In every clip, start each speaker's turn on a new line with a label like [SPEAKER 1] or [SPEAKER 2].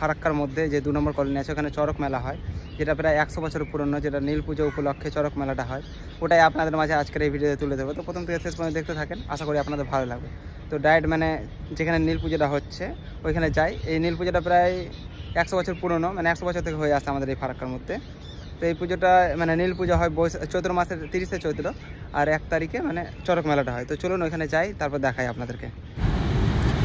[SPEAKER 1] ফারাক্কার মধ্যে যে 2 নম্বর কলোনি আছে ওখানে চড়ক মেলা হয়, যেটা প্রায় 100 বছর পুরনো, যেটা নীল পুজো উপলক্ষে চড়ক মেলাটা হয়। ওটাই আপনাদের মাঝে আজকের এই ভিডিওতে তুলে দেবো। তো প্রথম থেকে শেষ পর্যন্ত দেখতে থাকেন, আশা করি আপনাদের ভালো লাগবে। তো ডাইরেক্ট মানে যেখানে নীল পুজোটা হচ্ছে ওইখানে যাই। এই নীল পুজোটা প্রায় 100 বছর পুরনো, মানে 100 বছর থেকে হয়ে আসছে আমাদের এই ফারাক্কার মধ্যে। তো এই পুজোটা মানে নীল পুজো হয় চৈত্র মাসের 30শে চৈত্র, আর 1 তারিখে মানে চড়ক মেলাটা হয়। তো চলুন ওইখানে যাই, তারপর দেখাই আপনাদেরকে।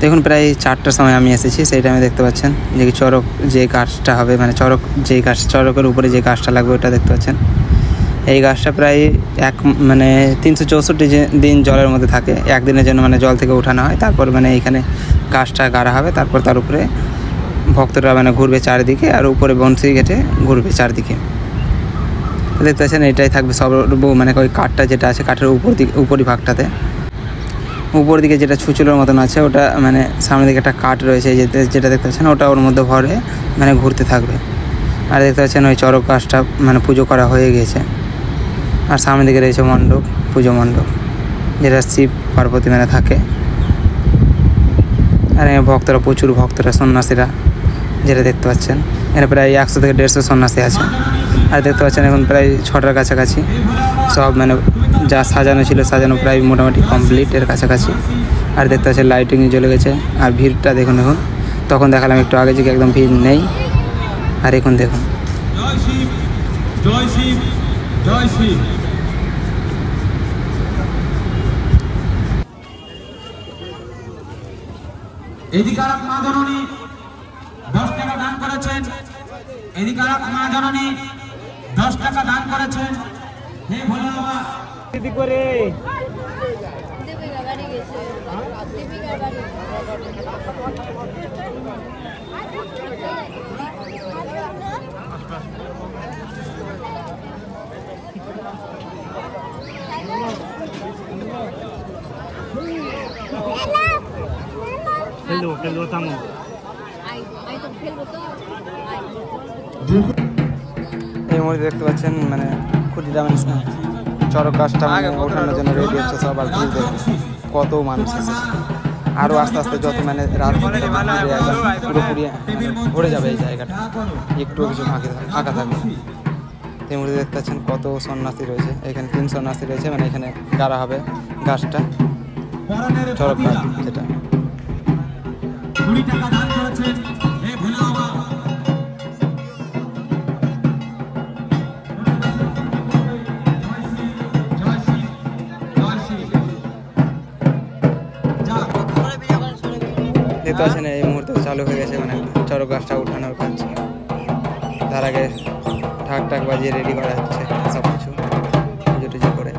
[SPEAKER 1] দেখুন প্রায় 4টার সময় আমি এসেছি, সেই টাইমে দেখতে পাচ্ছেন যে চড়ক যে গাছটা হবে, মানে চড়ক যেই গাছ, চড়কের উপরে যে গাছটা লাগবে ওটা দেখতে পাচ্ছেন। এই গাছটা প্রায় মানে 364 দিন জলের মধ্যে থাকে। একদিনের জন্য মানে জল থেকে ওঠানো হয়, তারপর মানে এইখানে গাছটা গাড়া হবে, তারপর তার উপরে ভক্তরা মানে ঘুরবে চারিদিকে, আর উপরে বংশী ঘেটে ঘুরবে চারদিকে। দেখতে পাচ্ছেন এটাই থাকবে সব, মানে ওই কাঠটা যেটা আছে কাঠের উপরি ভাগটাতে উপর দিকে যেটা ছুচুলোর মতন আছে, ওটা মানে সামনের দিকে একটা কাঠ রয়েছে যেটা দেখতে পাচ্ছেন, ওটা ওর মধ্যে ভরে মানে ঘুরতে থাকবে। আর দেখতে পাচ্ছেন ওই চড়ক গাছটা মানে পুজো করা হয়ে গেছে। আর সামনের দিকে রয়েছে মণ্ডপ, পুজো মণ্ডপ, যেটা শিব পার্বতী মানে থাকে। আর ভক্তরা, প্রচুর ভক্তরা, সন্ন্যাসীরা যেটা দেখতে পাচ্ছেন, এখানে প্রায় 100 থেকে 150 সন্ন্যাসী আছে। আর দেখতে পাচ্ছেন এখন প্রায় 6টার কাছাকাছি সব মানে যা সাজানো ছিল সাজানো প্রায় মোটামুটি কমপ্লিট এর কাছাকাছি। আর দেখতে পাচ্ছেন লাইটিং জ্বলে গেছে। আর ভিড়টা দেখুন, এখন তখন দেখালাম একটু আগে যে একদম ভিড় নেই, আর এখন দেখুন।
[SPEAKER 2] এদিকার মা জননী 10 টাকা দান করেছেন, এদিকার মা জননী 10 টাকা দান করেছেন। হে ভোলা বাবা দিদি করে দেবিকা বাড়ি গেছে, দেবিকা বাড়ি খেলবো থামো আই তো খেলবো তো।
[SPEAKER 1] এই মুহূর্তে দেখতে পাচ্ছেন মানে খুঁটিটা মানে চড়ক গাছটা মানে ওঠানোর জন্য রেডি হচ্ছে সব। আর ভিড় দেখুন কত মানুষ এসেছে। আরও আস্তে আস্তে যত মানে রাত পুরোপুরি ভরে যাবে এই জায়গাটা, একটু কিছু ফাঁকা থাকবে। এই মুহূর্তে দেখতে পাচ্ছেন কত সন্ন্যাসী রয়েছে এখানে, 3 সন্ন্যাসী রয়েছে, মানে এখানে গাড়া হবে গাছটা, চড়ক গাছ যেটা।
[SPEAKER 2] 20 টাকা দান করেছেন। হে ভোলা বাবা
[SPEAKER 1] দেখতে পাচ্ছেন এই মুহূর্তে চালু হয়ে গেছে মানে চড়ক গাছটা উঠানোর কাজ। তার আগে ঢাক ঢাক বাজিয়ে রেডি করা হচ্ছে সব কিছু পুজো টুজো করে।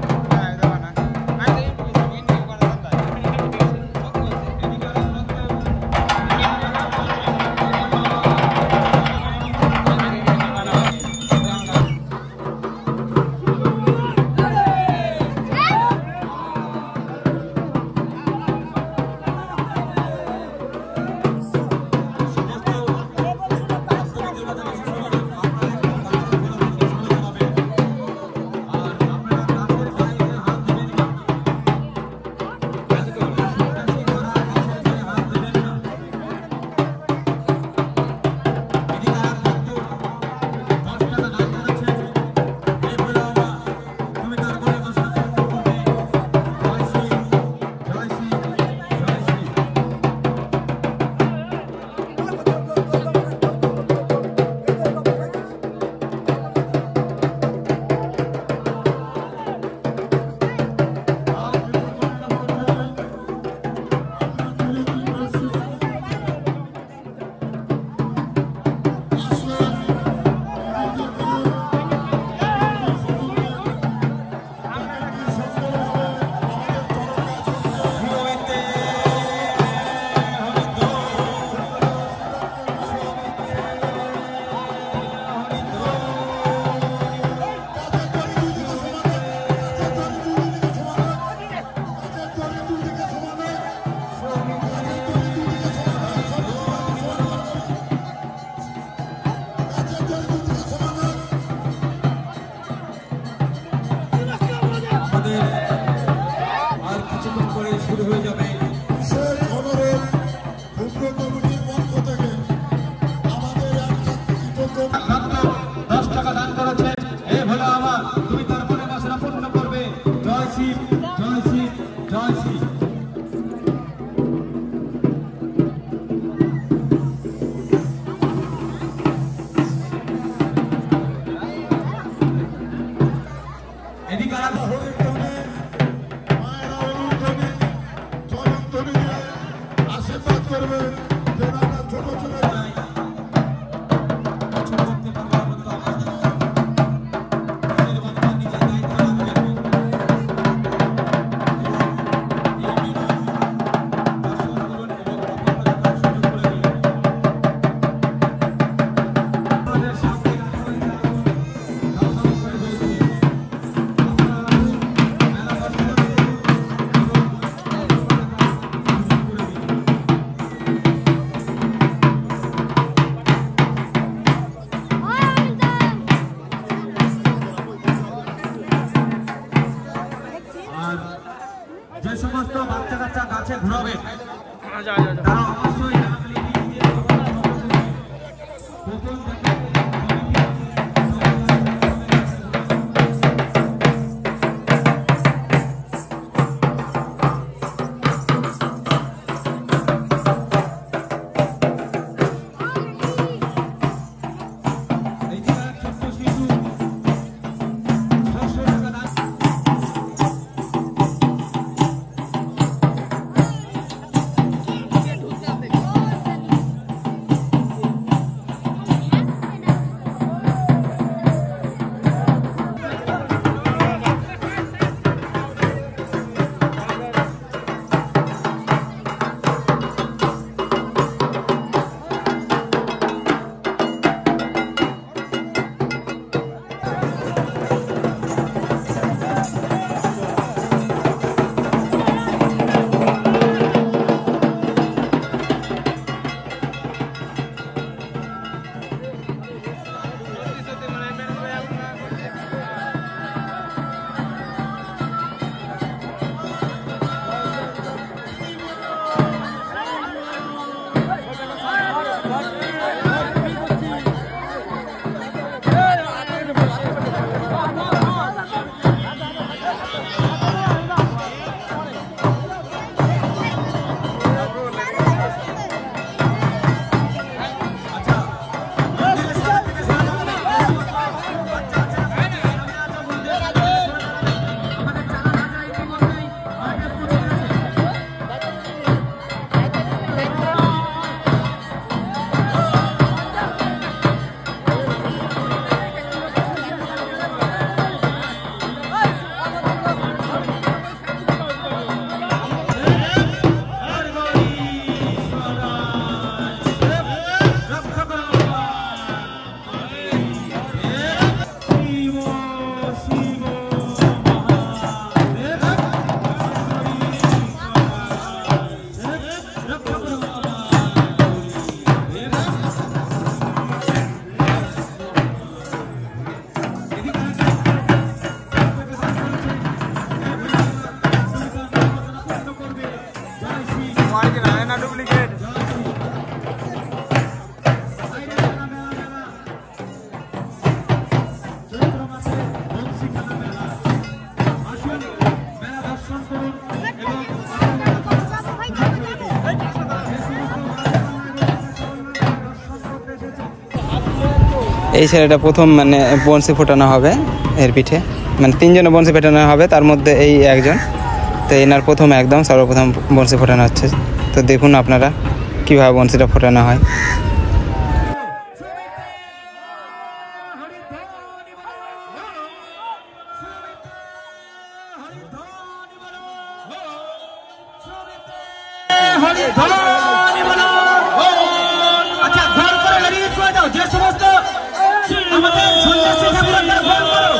[SPEAKER 2] কিছুক্ষণ পরে শুরু হয়ে যাবে।
[SPEAKER 3] সেই অনুরোধ পূর্ণ কমিটির পক্ষ থেকে আমাদের একটা কৃতজ্ঞতা
[SPEAKER 2] 10 টাকা দান করেছে। এ ভোলা বাবা, তুমি তার মনে বাসনা পূর্ণ করবে। জয় শিব, জয় শিব, জয় শিব। এদিকে আর
[SPEAKER 3] হরিধ্বনি, মায়েরা অনুধ্বনি, জয়ধ্বনি দিয়ে আশীর্বাদ করবে। যেন আমরা ছোট ছোট
[SPEAKER 2] কিছু করতে পারবো না, তো আমাদের নিজের বাবা নিজের দায়িত্ব রাখবেন। এই দিনে দর্শন করুন এবং আপনারা দেখার সুযোগ করে দিন। আমাদের সামনে দর্শন করে দিয়েছি। আর যে সমস্ত বাচ্চা কাচ্চা গাছে ঘুরাবে তারা অবশ্যই নাম লিখিয়ে দিয়ে প্রথম থেকে ছোট্ট শিশু 600 টাকা দান।
[SPEAKER 1] এই ছেলেটা প্রথম মানে বংশী ফোটানো হবে এর পিঠে, মানে তিনজনে বংশী ফোটানো হবে, তার মধ্যে এই একজন। তো এনার প্রথম একদম সর্বপ্রথম বংশী ফোটানো হচ্ছে। তো দেখুন আপনারা কীভাবে বংশীটা ফোটানো হয়।
[SPEAKER 2] আচ্ছা, ঘর করে বেরিয়ে করে দাও। যে সমস্ত আমাদের সন্ন্যাসী ঠাকুররা গোল করো,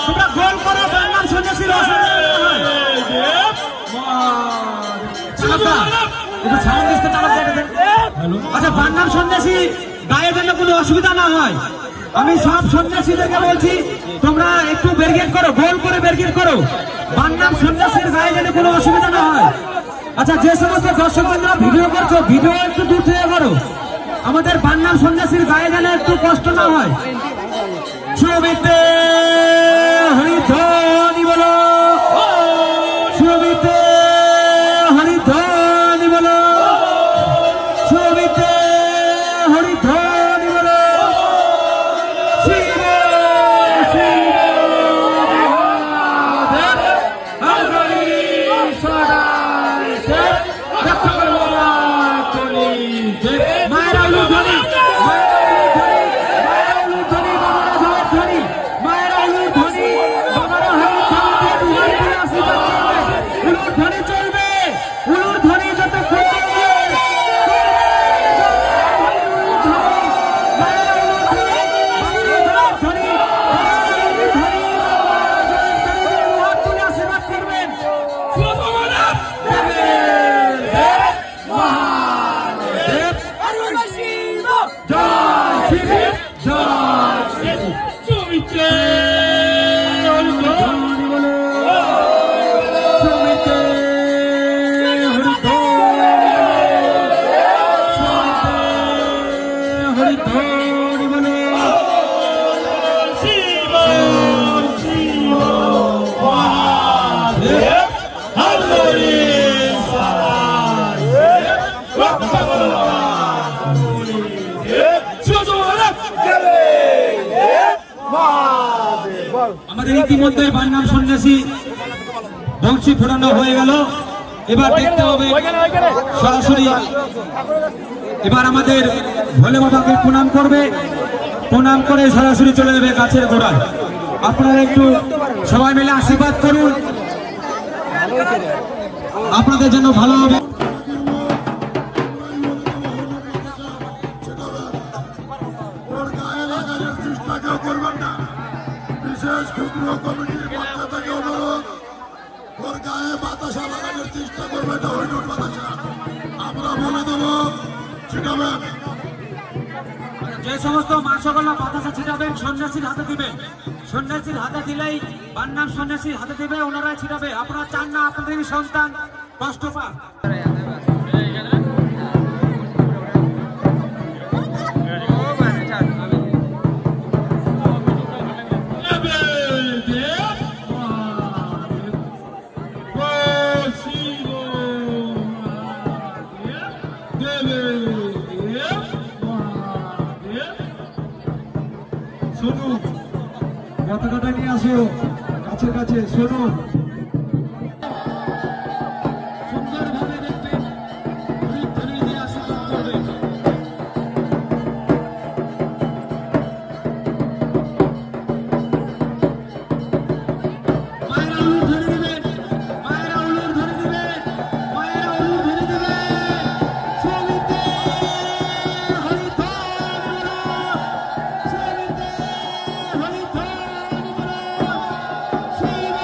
[SPEAKER 2] তোমরা গোল করো, তার নাম সন্ন্যাসীর অসুবিধা হয়। আচ্ছা, তার নাম সন্ন্যাসী গায়ের জন্য কোনো অসুবিধা না হয়। আমি সব সন্ন্যাসীদেরকে বলছি তোমরা একটু ব্যারিকেড করো, গোল করে ব্যারিকেড করো। বান্নাম সন্ন্যাসীর গায়ে যেন কোনো অসুবিধা না হয়। আচ্ছা, যে সমস্ত দর্শক বন্ধুরা ভিডিও করছো, ভিডিও একটু দূর থেকে করো, আমাদের বান্নাম সন্ন্যাসীর গায়ে যেন একটু কষ্ট না হয়। ছবিতে হরিধ্বনি বলো, ছবিতে হরিধ্বনি বলো, ছবিতে হরিধ্বনি বলো। শিব শিব হরি সদাই মায়েরা উলু ধ্বনি, আমাদের ইতিমধ্যে বান্নাম সন্ন্যাসী বংশী ফোটানো হয়ে গেল। এবার দেখতে হবে সরাসরি, এবার আমাদের ভোলে বাবাকে প্রণাম করবে, প্রণাম করে সরাসরি চলে যাবে গাছের গোড়ায়। আপনারা একটু সবাই মিলে আশীর্বাদ করুন, আপনাদের জন্য ভালো হবে।
[SPEAKER 3] বিশেষ ক্ষুদ্র কমিটির পক্ষ থেকে অনুরোধ, ওর গায়ে বাতাসা লাগানোর চেষ্টা করবে, এটা হইনুর বাতাসা আমরা বলে দেবো ছিটাবেন।
[SPEAKER 2] যে সমস্ত মাংসগুলো বাতাসা ছিটাবেন সন্ন্যাসীর হাতে দিবেন, সন্ন্যাসীর হাতে দিলেই বান্নাম সন্ন্যাসীর হাতে দিবে, ওনারাই ছিটাবে। আপনারা চান না আপনাদের সন্তান কষ্ট পাক।
[SPEAKER 4] শোনো, পতাকাটা নিয়ে আসো কাছে কাছে। শোনো,
[SPEAKER 2] সুন্দরভাবে দেখবেন, হরিধ্বনি দিয়ে আশীর্বাদ করবেন। মায়েরা উলুর ধ্বনি দিবেন, মায়েরা উলুর ধ্বনি দিবেন, মায়েরা উলুর ধ্বনি দিবেন। ছবিতে হরিধ্বনি বলো, ছবিতে হরিধ্বনি বলো। শিব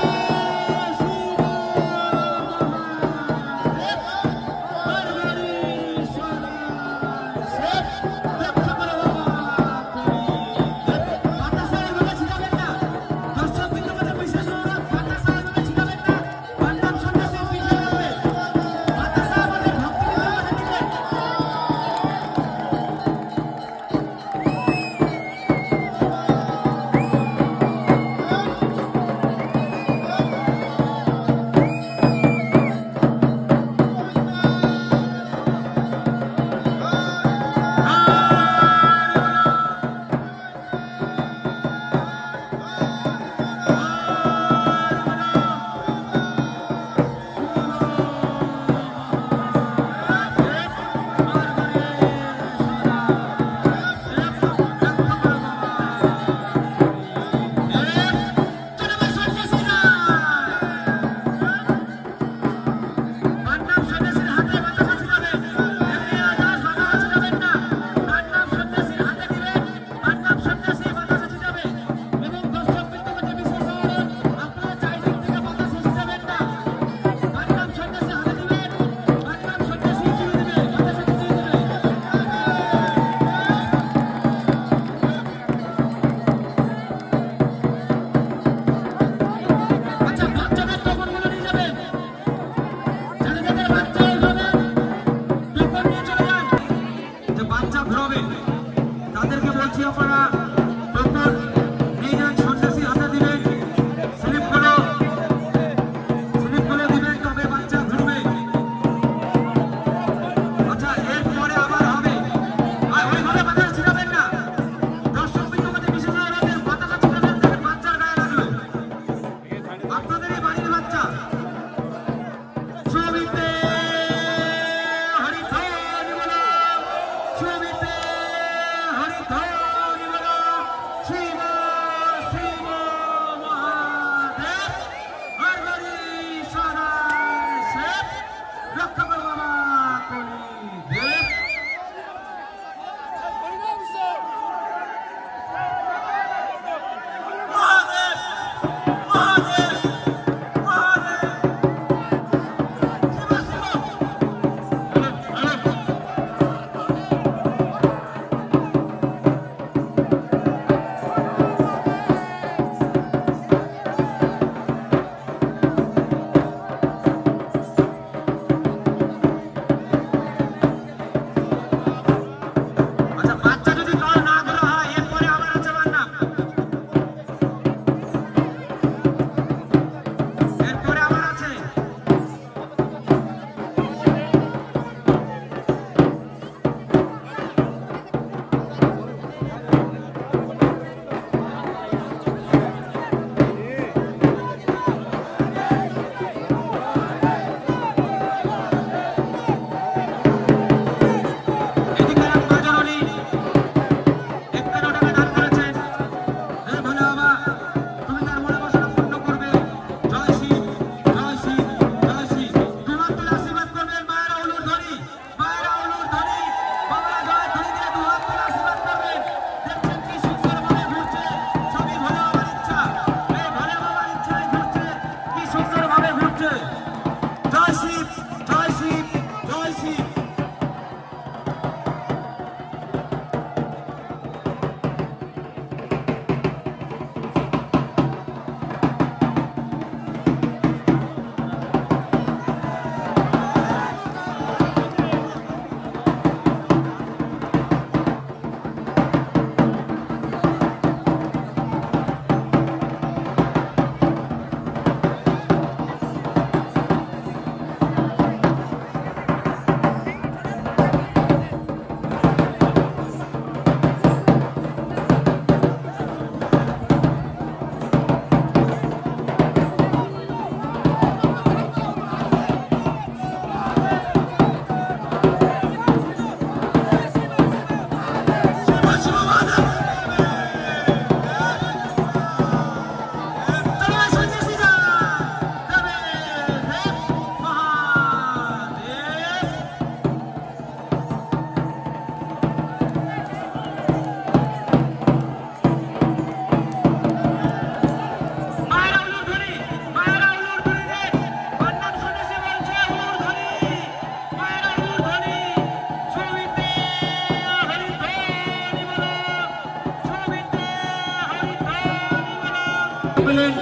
[SPEAKER 2] গেলেন।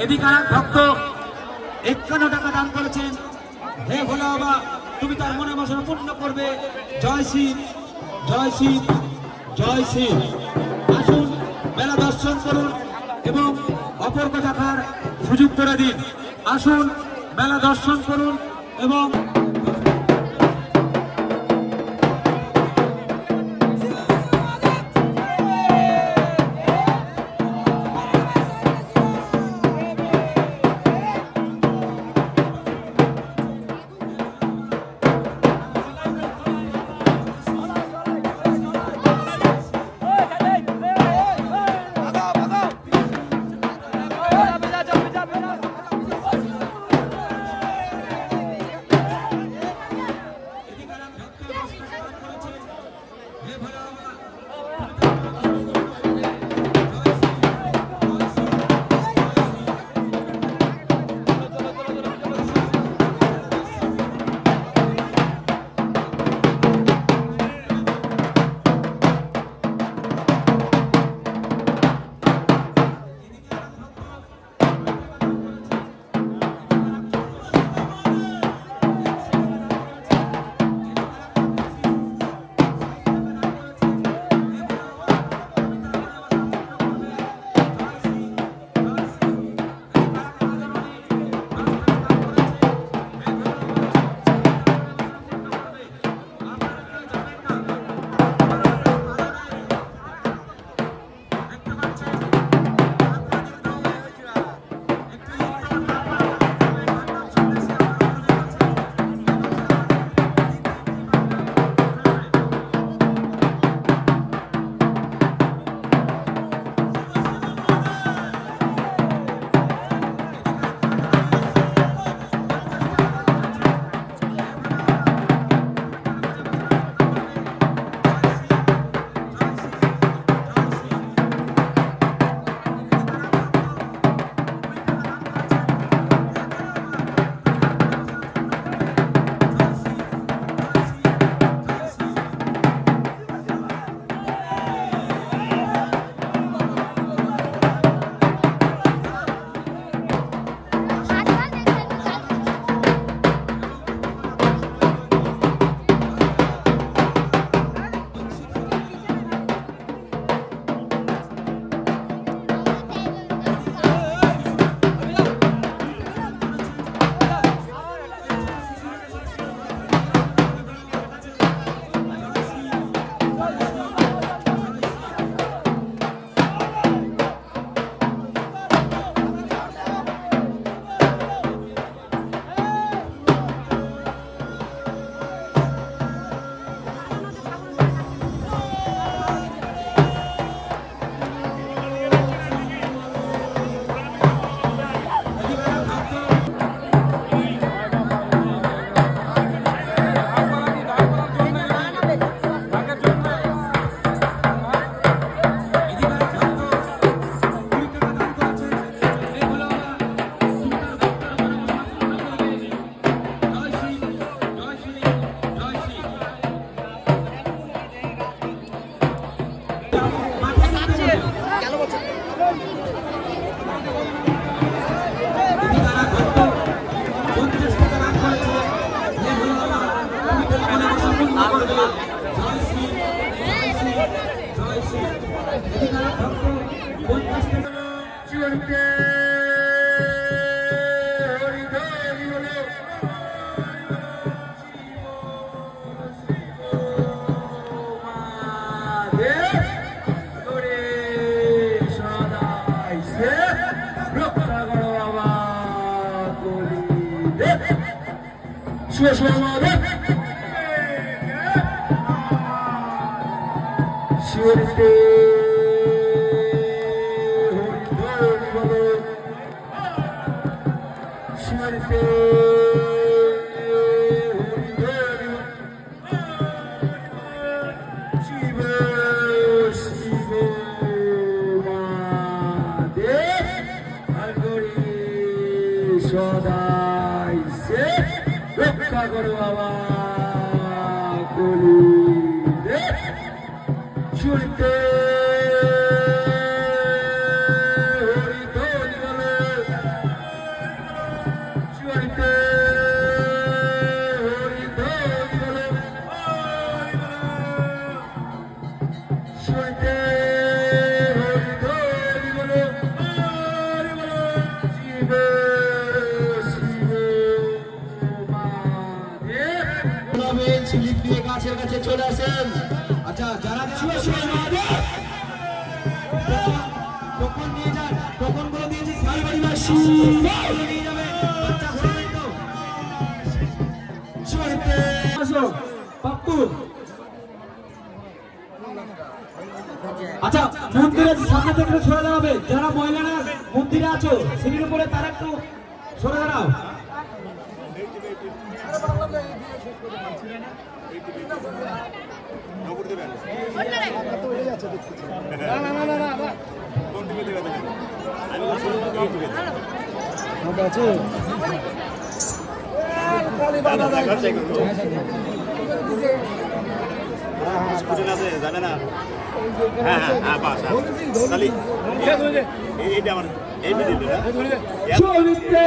[SPEAKER 2] এদিকে আর ভক্ত 51 টাকা দান করেছেন। হে ভোলা বাবা, তুমি তার মনে বাসনা পূর্ণ করবে। জয় শিব, জয় শিব, জয় শিব। আসুন, মেলা দর্শন করুন এবং অপর কথা দেখার সুযোগ করে দিন। আসুন, মেলা দর্শন করুন এবং স্লিপ দিয়ে গাছের কাছে চলে আসেন। আচ্ছা যারা টোকন নিয়ে যান, টোকন গুলো দিয়েছি সালবাড়িবাসী নিয়ে যাবে। বাচ্চা ঘুরবেন তো আসো পাপ্পু। আচ্ছা মন্দিরের সামনে থেকে সরে দাঁড়াবে, যারা মহিলারা মন্দিরে আছো সিঁড়ির উপরে তারা একটু সরে দাঁড়াও।
[SPEAKER 5] যাবে না। হ্যাঁ হ্যাঁ হ্যাঁ বাস তাহলে এইটা আমার এই ভিডিওটা
[SPEAKER 2] চলিতে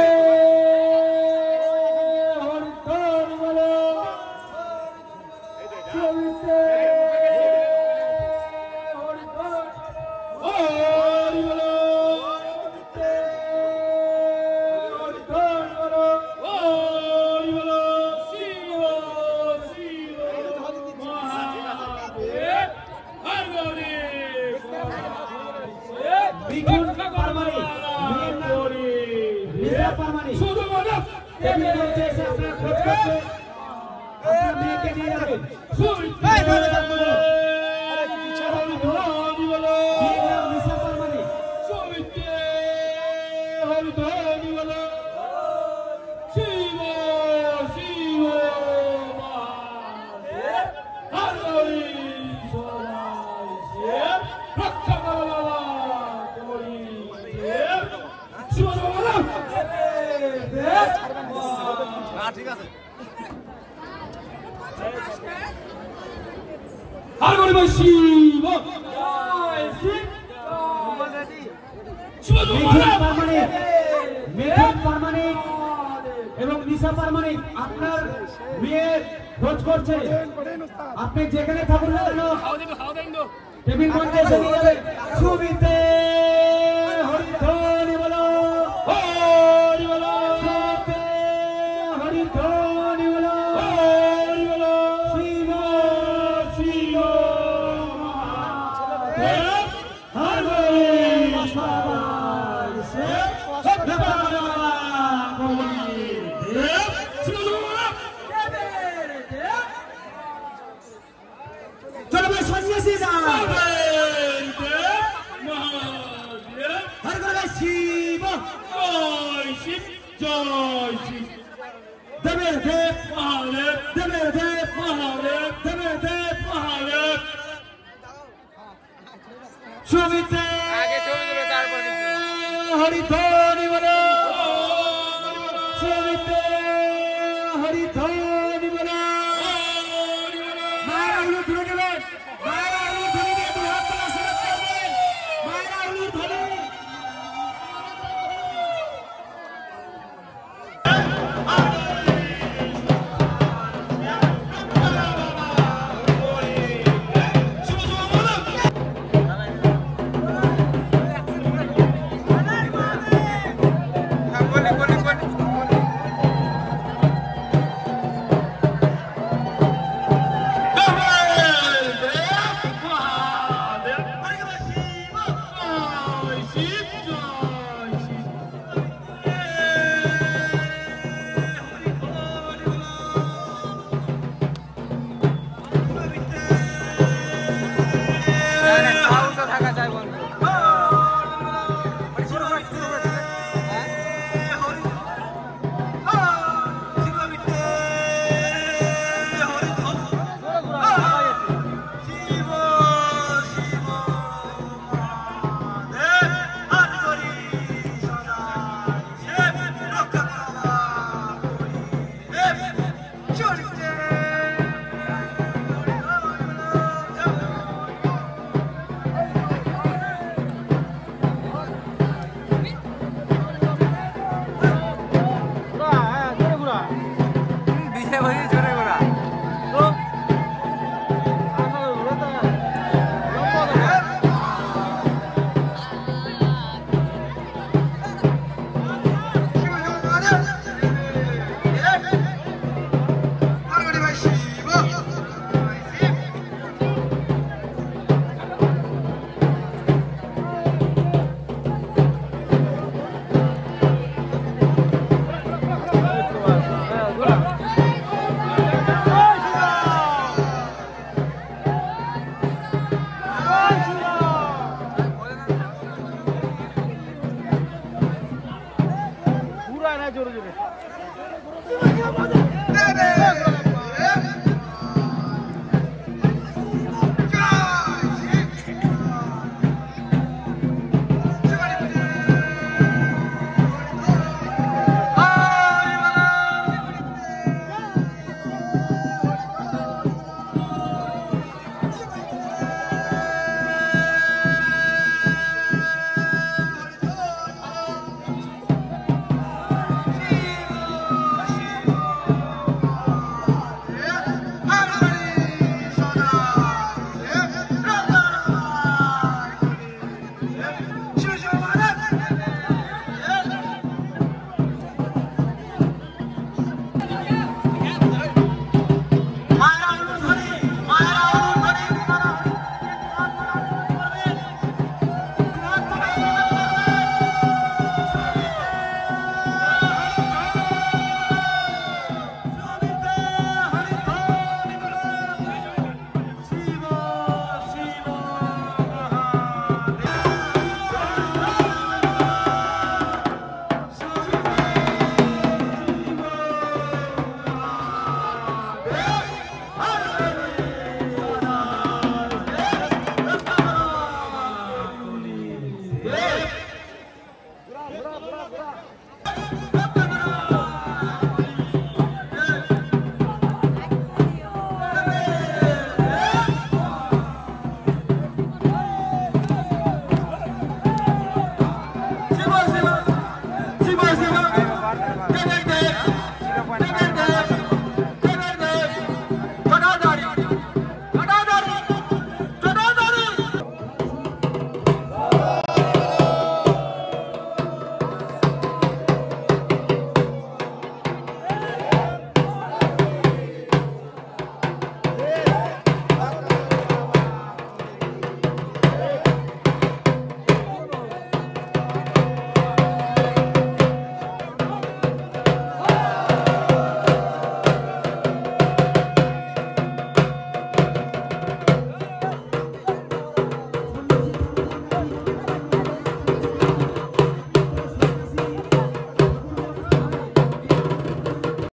[SPEAKER 5] ঠিক আছে।
[SPEAKER 2] এবং নিশা পারমানিক আপনার মেয়ের খোঁজ করছে, আপনি যেখানে থাকুন না কেন টেবিল মঞ্চে এসে নিয়ে যাবেন। সুবিতে হরিধ্বনি বলো, হরি বলো, সুবিতে হরিধ্বনি বলো, হরি বলো, শিব শিব হর শিব জয় শিব জয় শিব দেবের দেব মহাদেব, দেবের দেব মহাদেব, দেবের দেব মহাদেব। সুবিতে হরিধ্বনি বলো, সুবিতে হরিধ্বনি বলো। মায়েরা উলু ধরে দেবেন, মায়েরা উলু ধরে দিয়ে দু হাত তোলা আশীর্বাদ করবেন। মায়েরা উলু ধরে
[SPEAKER 3] দে দে